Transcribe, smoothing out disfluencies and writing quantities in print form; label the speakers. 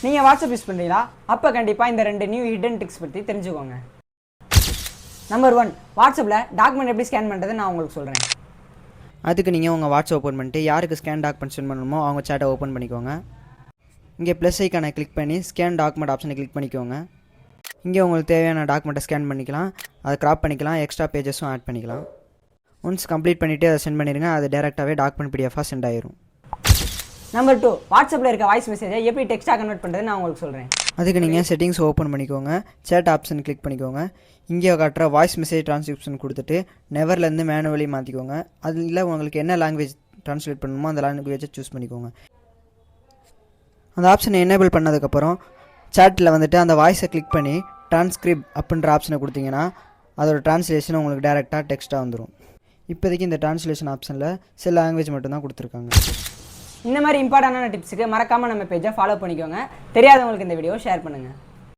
Speaker 1: நீங்கள் WhatsApp use பண்ணுறீங்களா? அப்போ கண்டிப்பாக இந்த 2 நியூ ஹிடன் ட்ரிக்ஸ் பற்றி தெரிஞ்சுக்கோங்க. நம்பர் 1, வாட்ஸ்அப்பில் டாக்குமெண்ட் எப்படி ஸ்கேன் பண்ணுறது நான் உங்களுக்கு சொல்கிறேன்.
Speaker 2: அதுக்கு நீங்கள் உங்கள் வாட்ஸ்அப் ஓப்பன் பண்ணிட்டு யாருக்கு ஸ்கேன் டாக்குமெண்ட் சென்ட் பண்ணணுமோ அவங்க சேட்டை ஓப்பன் பண்ணிக்கோங்க. இங்கே ப்ளஸ் ஐக்கானை கிளிக் பண்ணி ஸ்கேன் டாக்குமெண்ட் ஆப்ஷனை கிளிக் பண்ணிக்கோங்க. இங்கே உங்களுக்கு தேவையான டாக்குமெண்ட்டை ஸ்கேன் பண்ணிக்கலாம், அதை க்ராப் பண்ணிக்கலாம், எக்ஸ்ட்ரா பேஜஸும் ஆட் பண்ணிக்கலாம். ஒன்ஸ் கம்ப்ளீட் பண்ணிவிட்டு அதை சென்ட் பண்ணிடுங்க. அது டேரெக்டாகவே டாக்குமெண்ட் பிடிஎஃபாக சென்ட் ஆயிரும்.
Speaker 1: நம்பர் 2, வாட்ஸ்அப்பில் இருக்க வாய்ஸ் மெசேஜை எப்படி டெக்ஸ்ட்டாக கன்வெர்ட் பண்ணுறது நான் உங்களுக்கு சொல்கிறேன்.
Speaker 2: அதுக்கு நீங்கள் செட்டிங்ஸ் ஓப்பன் பண்ணிக்கோங்க, சேட் ஆப்ஷன் கிளிக் பண்ணிக்கோங்க. இங்கே காட்டுற வாய்ஸ் மெசேஜ் ட்ரான்ஸ்கிரிப்ஷன் கொடுத்துட்டு நெவர்லேருந்து மேனுவலி மாற்றிக்கோங்க. அதில் உங்களுக்கு என்ன லாங்குவேஜ் ட்ரான்ஸ்லேட் பண்ணணுமோ அந்த லாங்குவேஜை சூஸ் பண்ணிக்கோங்க. அந்த ஆப்ஷனை எனேபிள் பண்ணதுக்கப்புறம் சேட்டில் வந்துட்டு அந்த வாய்ஸை கிளிக் பண்ணி ட்ரான்ஸ்கிரிப்ட் அப்படின்ற ஆப்ஷனை கொடுத்தீங்கன்னா அதோட ட்ரான்ஸ்லேஷன் உங்களுக்கு டேரெக்டாக டெக்ஸ்ட்டாக வந்துடும். இப்போதைக்கு இந்த ட்ரான்ஸ்லேஷன் ஆப்ஷனில் சில லாங்குவேஜ் மட்டும்தான் கொடுத்துருக்காங்க.
Speaker 1: இந்த மாதிரி இம்பார்ட்டண்டான டிப்ஸுக்கு மறக்காமல் நம்ம பேஜை ஃபாலோ பண்ணிக்கோங்க. தெரியாதவங்களுக்கு இந்த வீடியோ ஷேர் பண்ணுங்கள்.